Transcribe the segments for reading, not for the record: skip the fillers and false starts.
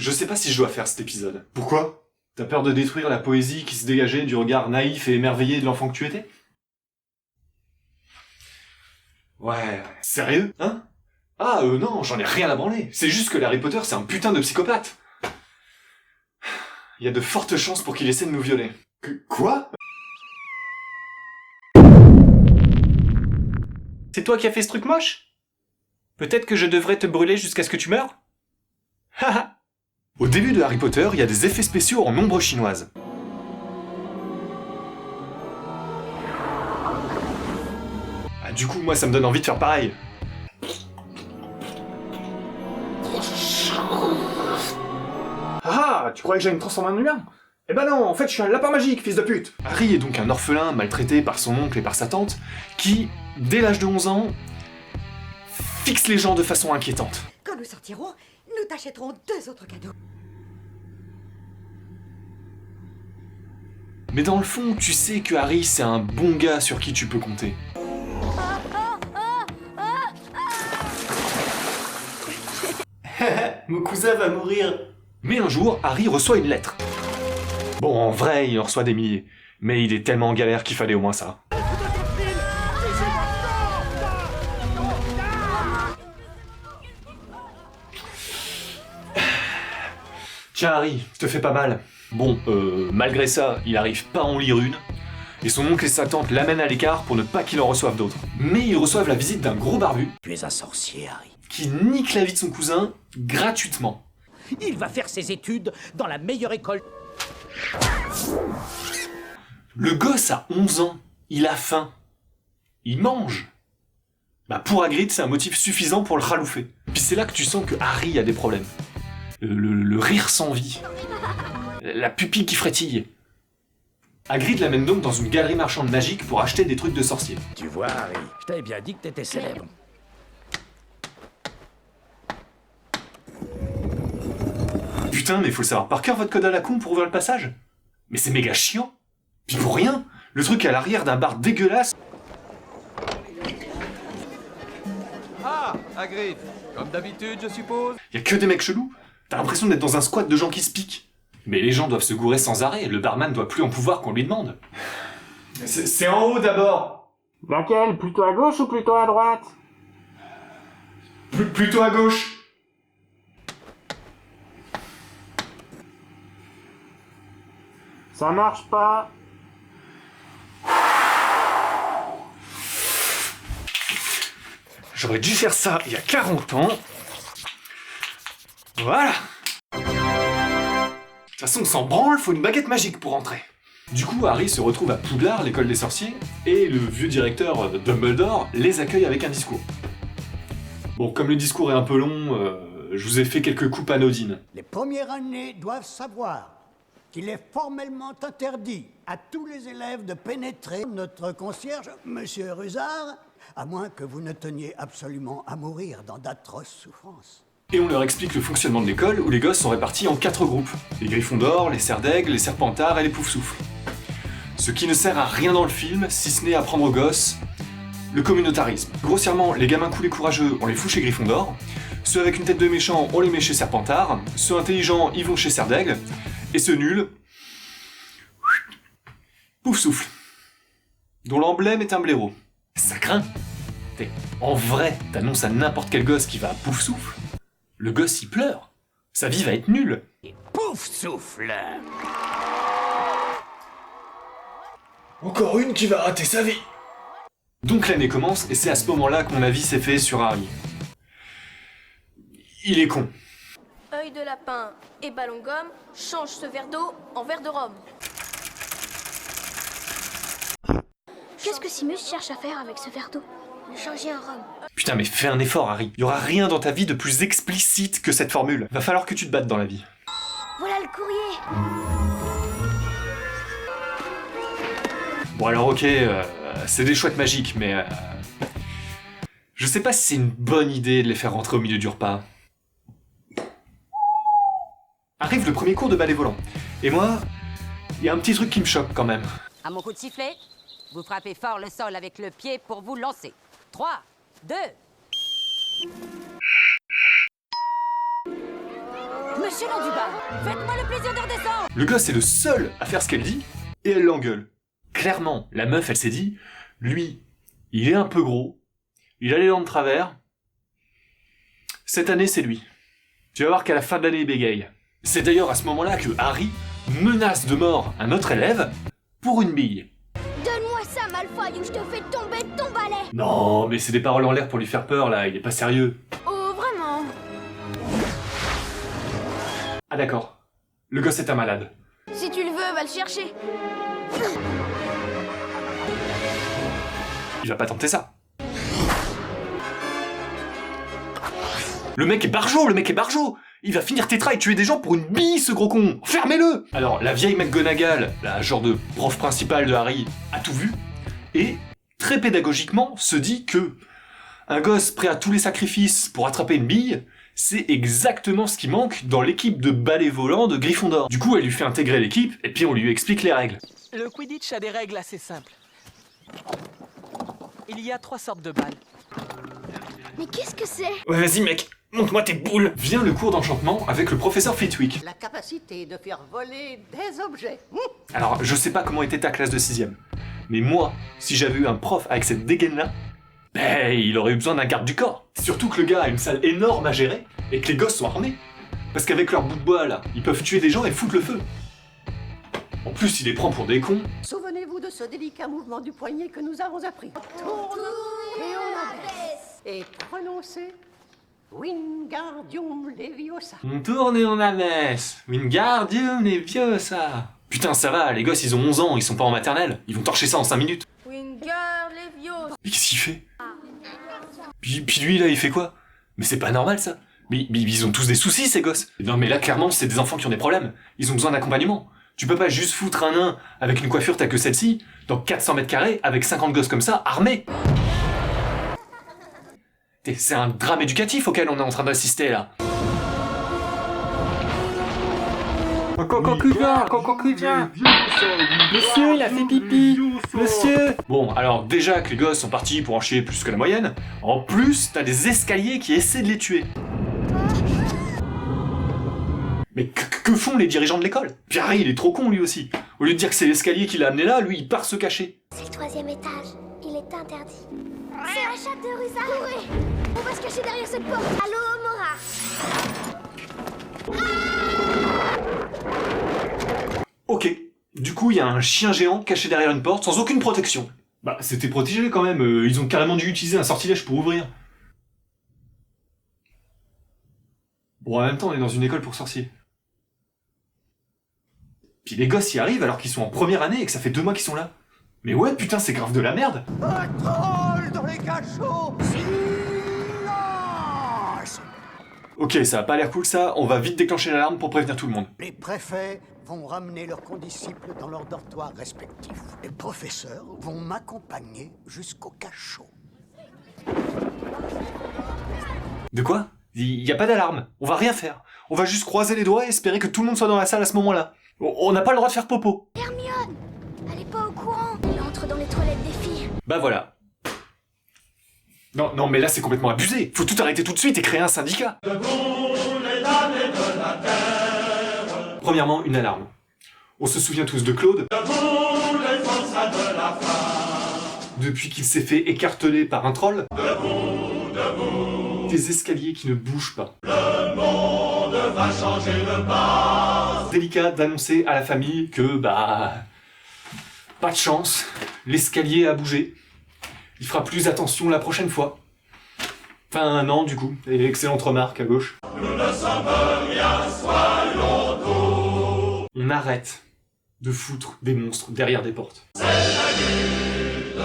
Je sais pas si je dois faire cet épisode. Pourquoi? T'as peur de détruire la poésie qui se dégageait du regard naïf et émerveillé de l'enfant que tu étais? Ouais, sérieux, hein? Ah, non, j'en ai rien à branler. C'est juste que Harry Potter, c'est un putain de psychopathe. Il y a de fortes chances pour qu'il essaie de nous violer. Quoi? C'est toi qui as fait ce truc moche? Peut-être que je devrais te brûler jusqu'à ce que tu meurs? Haha. Au début de Harry Potter, il y a des effets spéciaux en ombre chinoise. Ah, du coup, moi, ça me donne envie de faire pareil. Ah, tu croyais que j'allais me transformer en humain? Eh ben non, en fait, je suis un lapin magique, fils de pute! Harry est donc un orphelin maltraité par son oncle et par sa tante, qui, dès l'âge de 11 ans, fixe les gens de façon inquiétante. Quand nous sortirons, nous t'achèterons 2 autres cadeaux. Mais dans le fond, tu sais que Harry, c'est un bon gars sur qui tu peux compter. Mon cousin va mourir. Mais un jour, Harry reçoit une lettre. Bon, en vrai, il en reçoit des milliers. Mais il est tellement en galère qu'il fallait au moins ça. Tiens Harry, je te fais pas mal. Bon, malgré ça, il arrive pas à en lire une. Et son oncle et sa tante l'amènent à l'écart pour ne pas qu'il en reçoive d'autres. Mais ils reçoivent la visite d'un gros barbu. Tu es un sorcier, Harry. Qui nique la vie de son cousin gratuitement. Il va faire ses études dans la meilleure école. Le gosse a 11 ans. Il a faim. Il mange. Bah pour Hagrid, c'est un motif suffisant pour le ralouffer. Puis c'est là que tu sens que Harry a des problèmes. Le rire sans vie. La pupille qui frétille. Hagrid l'amène donc dans une galerie marchande magique pour acheter des trucs de sorcier. Tu vois, Harry, je t'avais bien dit que t'étais célèbre. Putain, mais faut le savoir par cœur votre code à la con pour ouvrir le passage. Mais c'est méga chiant. Puis pour rien, le truc à l'arrière d'un bar dégueulasse. Ah, Hagrid, comme d'habitude, je suppose. Y a que des mecs chelous. T'as l'impression d'être dans un squat de gens qui se piquent. Mais les gens doivent se gourer sans arrêt, le barman doit plus en pouvoir qu'on lui demande. C'est en haut d'abord. Laquelle? Plutôt à gauche ou plutôt à droite? Plutôt à gauche. Ça marche pas. J'aurais dû faire ça il y a 40 ans. Voilà. De toute façon, on s'en branle, faut une baguette magique pour entrer. Du coup, Harry se retrouve à Poudlard, l'école des sorciers, et le vieux directeur Dumbledore les accueille avec un discours. Bon, comme le discours est un peu long, je vous ai fait quelques coupes anodines. Les premières années doivent savoir qu'il est formellement interdit à tous les élèves de pénétrer notre concierge, Monsieur Rusard, à moins que vous ne teniez absolument à mourir dans d'atroces souffrances. Et on leur explique le fonctionnement de l'école où les gosses sont répartis en 4 groupes. Les Gryffondors, les Serres d'Aigle, les Serpentards et les Poufsouffles. Ce qui ne sert à rien dans le film, si ce n'est à apprendre aux gosses le communautarisme. Grossièrement, les gamins cool et courageux, on les fout chez Gryffondor. Ceux avec une tête de méchant, on les met chez Serpentard. Ceux intelligents, ils vont chez Serres d'Aigle. Et ceux nuls... Poufsouffle. Dont l'emblème est un blaireau. Ça craint. En vrai, t'annonces à n'importe quel gosse qui va à Poufsouffle. Le gosse, il pleure. Sa vie va être nulle. Pouf souffle. Encore une qui va rater sa vie. Donc l'année commence, et c'est à ce moment-là que mon avis s'est fait sur Harry. Il est con. Œil de lapin et ballon gomme, change ce verre d'eau en verre de rhum. Qu'est-ce que Simus cherche à faire avec ce verre d'eau? Le changer en rhum. Putain, mais fais un effort, Harry. Y aura rien dans ta vie de plus explicite que cette formule. Va falloir que tu te battes dans la vie. Voilà le courrier. Bon alors ok, c'est des chouettes magiques, mais... je sais pas si c'est une bonne idée de les faire rentrer au milieu du repas. Arrive le premier cours de ballet volant. Et moi, y a un petit truc qui me choque quand même. À mon coup de sifflet, vous frappez fort le sol avec le pied pour vous lancer. 3, 2... l'échelon du bas. Faites-moi le plaisir de redescendre. Le gosse est le seul à faire ce qu'elle dit, et elle l'engueule. Clairement, la meuf, elle s'est dit, lui, il est un peu gros, il a les dents de travers, cette année, c'est lui. Tu vas voir qu'à la fin de l'année, il bégaye. C'est d'ailleurs à ce moment-là que Harry menace de mort un autre élève pour une bille. Donne-moi ça, Malfoy, ou je te fais tomber de ton balai. Non, mais c'est des paroles en l'air pour lui faire peur, là, il est pas sérieux. Oh, vraiment? Ah d'accord, le gosse est un malade. Si tu le veux, va le chercher. Il va pas tenter ça. Le mec est barjot, Il va finir tétra et tuer des gens pour une bille, ce gros con. Fermez-le. Alors, la vieille McGonagall, la genre de prof principale de Harry, a tout vu, et, très pédagogiquement, se dit que un gosse prêt à tous les sacrifices pour attraper une bille, c'est exactement ce qui manque dans l'équipe de balai volant de Gryffondor. Du coup, elle lui fait intégrer l'équipe, et puis on lui explique les règles. Le Quidditch a des règles assez simples. Il y a 3 sortes de balles. Mais qu'est-ce que c'est? Ouais, vas-y mec, montre-moi tes boules. Vient le cours d'enchantement avec le professeur Flitwick. La capacité de faire voler des objets. Alors, je sais pas comment était ta classe de 6ème, mais moi, si j'avais eu un prof avec cette dégaine-là, ben, il aurait eu besoin d'un garde du corps. Surtout que le gars a une salle énorme à gérer, et que les gosses sont armés. Parce qu'avec leur bout de bois, là, ils peuvent tuer des gens et foutre le feu. En plus, il les prend pour des cons. Souvenez-vous de ce délicat mouvement du poignet que nous avons appris. Tourne et on abaisse. Et prononcez Wingardium Leviosa. On tourne et on abaisse. Wingardium Leviosa. Putain, ça va, les gosses, ils ont 11 ans, ils sont pas en maternelle. Ils vont torcher ça en 5 minutes. Wingar Leviosa. Mais qu'est-ce qu'il fait puis lui, là, il fait quoi? Mais c'est pas normal, ça. Mais ils ont tous des soucis, ces gosses. Non, mais là, clairement, c'est des enfants qui ont des problèmes. Ils ont besoin d'accompagnement. Tu peux pas juste foutre un nain avec une coiffure telle que celle-ci dans 400 mètres carrés avec 50 gosses comme ça, armés. C'est un drame éducatif auquel on est en train d'assister, là. Conclusion. Monsieur, il a fait pipi. Monsieur. Bon, alors déjà que les gosses sont partis pour en chier plus que la moyenne, en plus, t'as des escaliers qui essaient de les tuer. Mais que font les dirigeants de l'école? Puis Harry, il est trop con lui aussi. Au lieu de dire que c'est l'escalier qui l'a amené là, lui, il part se cacher. C'est le 3e étage. Il est interdit. C'est la chatte de Rusard. Courez. On va se cacher derrière cette porte. Allô, Mora. Ok. Du coup, il y a un chien géant caché derrière une porte sans aucune protection. Bah, c'était protégé quand même. Ils ont carrément dû utiliser un sortilège pour ouvrir. Bon, en même temps, on est dans une école pour sorciers. Puis les gosses y arrivent alors qu'ils sont en première année et que ça fait 2 mois qu'ils sont là. Mais ouais, putain, c'est grave de la merde. Un troll dans les cachots. Silence. Ok, ça a pas l'air cool ça, on va vite déclencher l'alarme pour prévenir tout le monde. Les préfets vont ramener leurs condisciples dans leurs dortoirs respectifs. Les professeurs vont m'accompagner jusqu'au cachot. De quoi? Y a pas d'alarme, on va rien faire. On va juste croiser les doigts et espérer que tout le monde soit dans la salle à ce moment-là. On n'a pas le droit de faire popo. Hermione, elle est pas au courant. Elle entre dans les toilettes des filles. Bah voilà. Non, mais là c'est complètement abusé. Faut tout arrêter tout de suite et créer un syndicat. Premièrement, une alarme. On se souvient tous de Claude. Depuis qu'il s'est fait écarteler par un troll. Des escaliers qui ne bougent pas. Le monde va changer de base. Délicat d'annoncer à la famille que, pas de chance, l'escalier a bougé. Il fera plus attention la prochaine fois. Enfin, non, du coup. Et excellente remarque à gauche. Nous ne sommes rien, soyons tous. On arrête de foutre des monstres derrière des portes. C'est la lutte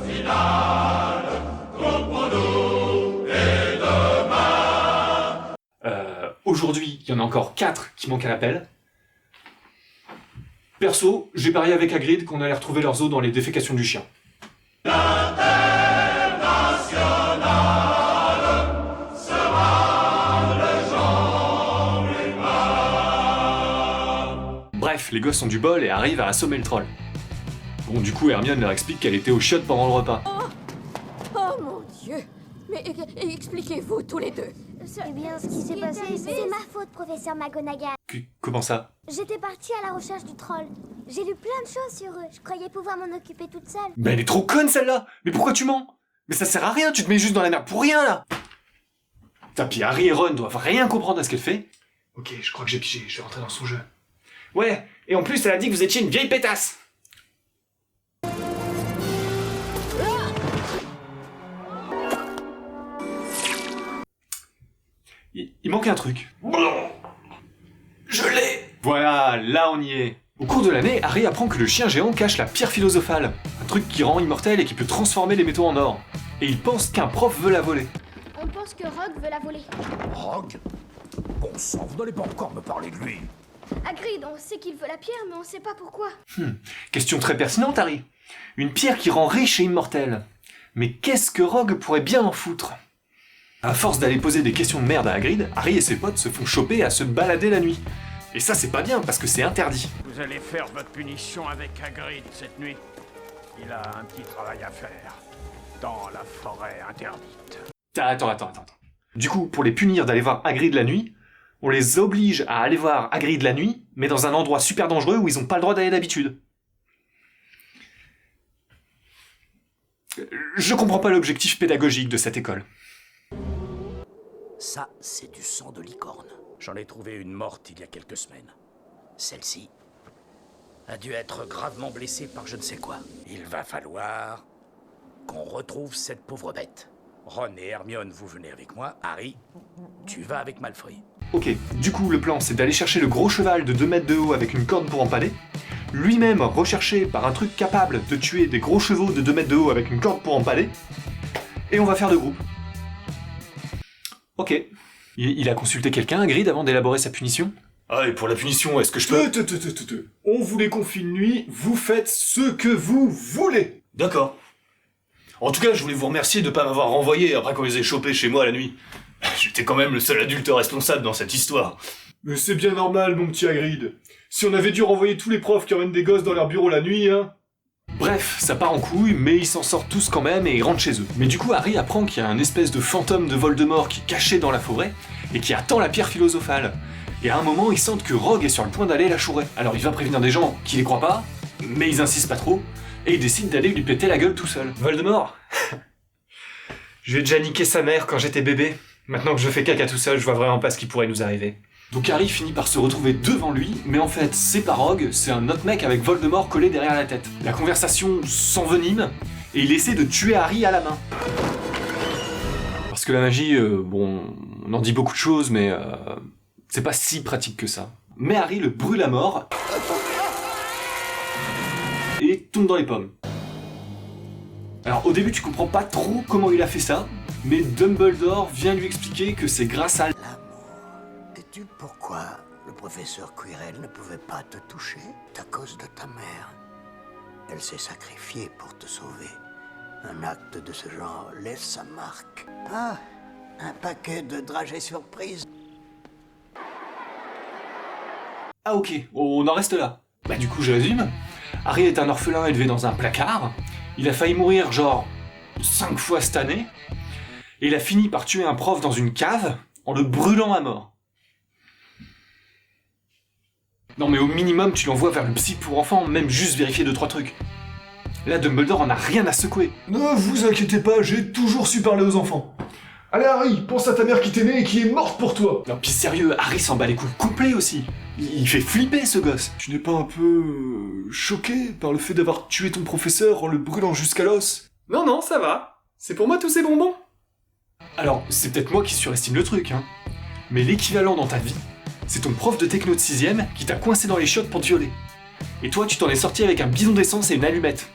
finale contre nous et demain. Aujourd'hui, il y en a encore 4 qui manquent à l'appel. Perso, j'ai parié avec Hagrid qu'on allait retrouver leurs os dans les défécations du chien. Bref, les gosses ont du bol et arrivent à assommer le troll. Bon, du coup, Hermione leur explique qu'elle était aux chiottes pendant le repas. Oh mon Dieu! Mais expliquez-vous tous les deux. Eh bien, ce qui s'est passé, c'est ma faute, professeur McGonagall. Comment ça? J'étais partie à la recherche du troll. J'ai lu plein de choses sur eux. Je croyais pouvoir m'en occuper toute seule. Mais elle est trop conne celle-là! Mais pourquoi tu mens? Mais ça sert à rien, tu te mets juste dans la merde pour rien là! Putain, puis Harry et Ron doivent rien comprendre à ce qu'elle fait. Ok, je crois que j'ai pigé, je vais rentrer dans son jeu. Ouais, et en plus elle a dit que vous étiez une vieille pétasse! Il manque un truc. Je l'ai! Voilà, là on y est. Au cours de l'année, Harry apprend que le chien géant cache la pierre philosophale, un truc qui rend immortel et qui peut transformer les métaux en or. Et il pense qu'un prof veut la voler. On pense que Rogue veut la voler. Rogue? Bon sang, vous n'allez pas encore me parler de lui. Hagrid, on sait qu'il veut la pierre, mais on sait pas pourquoi. Question très pertinente, Harry. Une pierre qui rend riche et immortel. Mais qu'est-ce que Rogue pourrait bien en foutre? À force d'aller poser des questions de merde à Hagrid, Harry et ses potes se font choper à se balader la nuit. Et ça c'est pas bien parce que c'est interdit. Vous allez faire votre punition avec Hagrid cette nuit. Il a un petit travail à faire. Dans la forêt interdite. Attends. Du coup, pour les punir d'aller voir Hagrid la nuit, on les oblige à aller voir Hagrid la nuit, mais dans un endroit super dangereux où ils ont pas le droit d'aller d'habitude. Je comprends pas l'objectif pédagogique de cette école. Ça, c'est du sang de licorne. J'en ai trouvé une morte il y a quelques semaines. Celle-ci a dû être gravement blessée par je ne sais quoi. Il va falloir qu'on retrouve cette pauvre bête. Ron et Hermione, vous venez avec moi. Harry, tu vas avec Malfoy. Ok, du coup le plan c'est d'aller chercher le gros cheval de 2 mètres de haut avec une corde pour empaler, lui-même recherché par un truc capable de tuer des gros chevaux de 2 mètres de haut avec une corde pour empaler, et on va faire 2 groupes. Ok. Il a consulté quelqu'un, Hagrid, avant d'élaborer sa punition? Ah, et pour la punition, est-ce que je peux... On vous les confie de nuit, vous faites ce que vous voulez. D'accord. En tout cas, je voulais vous remercier de pas m'avoir renvoyé après qu'on les ait chopés chez moi la nuit. J'étais quand même le seul adulte responsable dans cette histoire. Mais c'est bien normal, mon petit Hagrid. Si on avait dû renvoyer tous les profs qui emmènent des gosses dans leur bureau la nuit, hein... Bref, ça part en couille, mais ils s'en sortent tous quand même et ils rentrent chez eux. Mais du coup, Harry apprend qu'il y a un espèce de fantôme de Voldemort qui est caché dans la forêt et qui attend la pierre philosophale. Et à un moment, ils sentent que Rogue est sur le point d'aller la chourer. Alors il va prévenir des gens qui les croient pas, mais ils insistent pas trop, et ils décident d'aller lui péter la gueule tout seul. Voldemort? Je lui ai déjà niqué sa mère quand j'étais bébé. Maintenant que je fais caca tout seul, je vois vraiment pas ce qui pourrait nous arriver. Donc Harry finit par se retrouver devant lui, mais en fait, c'est pas Rogue, c'est un autre mec avec Voldemort collé derrière la tête. La conversation s'envenime, et il essaie de tuer Harry à la main. Parce que la magie, bon, on en dit beaucoup de choses, mais c'est pas si pratique que ça. Mais Harry le brûle à mort, et tombe dans les pommes. Alors au début tu comprends pas trop comment il a fait ça, mais Dumbledore vient lui expliquer que c'est grâce à... L'amour. Sais-tu pourquoi le professeur Quirrell ne pouvait pas te toucher? À cause de ta mère. Elle s'est sacrifiée pour te sauver. Un acte de ce genre laisse sa marque. Ah, un paquet de dragées surprises. Ah ok, on en reste là. Bah du coup je résume. Harry est un orphelin élevé dans un placard. Il a failli mourir genre 5 fois cette année. Et il a fini par tuer un prof dans une cave en le brûlant à mort. Non mais au minimum tu l'envoies vers le psy pour enfants, même juste vérifier 2-3 trucs. Là Dumbledore en a rien à secouer. Ne vous inquiétez pas, j'ai toujours su parler aux enfants. Allez Harry, pense à ta mère qui t'est née et qui est morte pour toi. Non pis sérieux, Harry s'en bat les couilles complets aussi. Il fait flipper ce gosse. Tu n'es pas un peu... choqué par le fait d'avoir tué ton professeur en le brûlant jusqu'à l'os? Non, ça va. C'est pour moi tous ces bonbons. Alors, c'est peut-être moi qui surestime le truc, hein. Mais l'équivalent dans ta vie, c'est ton prof de techno de 6ème qui t'a coincé dans les chiottes pour te violer. Et toi, tu t'en es sorti avec un bidon d'essence et une allumette.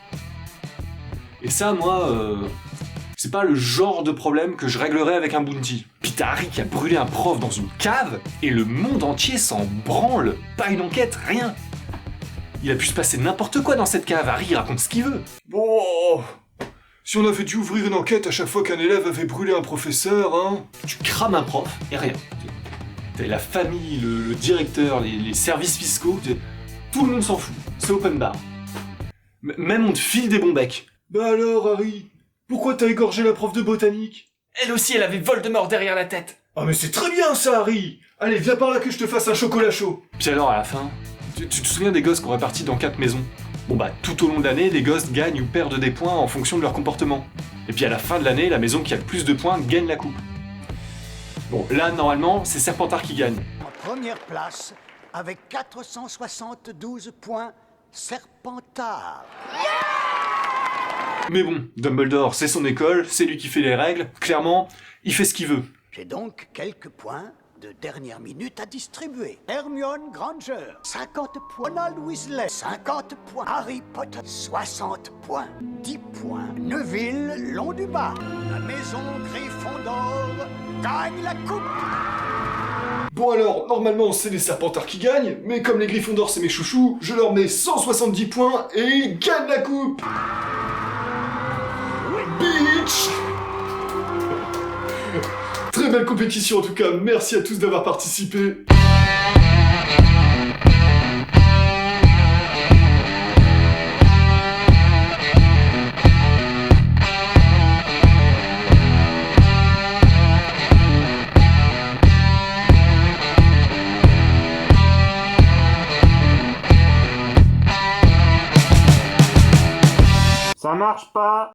Et ça, moi, c'est pas le genre de problème que je réglerais avec un bounty. Pis t'as Harry qui a brûlé un prof dans une cave, et le monde entier s'en branle. Pas une enquête, rien. Il a pu se passer n'importe quoi dans cette cave, Harry raconte ce qu'il veut. Bon... Si on avait dû ouvrir une enquête à chaque fois qu'un élève avait brûlé un professeur, hein... Tu crames un prof, et rien. T'as la famille, le directeur, les services fiscaux, tout le monde s'en fout. C'est open bar. Même on te file des bons becs. Bah alors, Harry, pourquoi t'as égorgé la prof de botanique? Elle aussi, elle avait Voldemort derrière la tête. Ah mais c'est très bien ça, Harry! Allez, viens par là que je te fasse un chocolat chaud! Puis alors, à la fin, tu te souviens des gosses qu'on répartit dans 4 maisons? Bon bah, tout au long de l'année, les gosses gagnent ou perdent des points en fonction de leur comportement. Et puis à la fin de l'année, la maison qui a le plus de points gagne la coupe. Bon, là, normalement, c'est Serpentard qui gagne. En première place, avec 472 points, Serpentard. Mais bon, Dumbledore, c'est son école, c'est lui qui fait les règles, clairement, il fait ce qu'il veut. J'ai donc quelques points de dernière minute à distribuer. Hermione Granger, 50 points. Ronald Weasley, 50 points. Harry Potter, 60 points. 10 points. Neville Londubat. La maison Gryffondor gagne la coupe. Bon alors, normalement c'est les Serpentards qui gagnent, mais comme les Gryffondors c'est mes chouchous, je leur mets 170 points et ils gagnent la coupe. Bitch. Très belle compétition en tout cas, merci à tous d'avoir participé. Ça marche pas.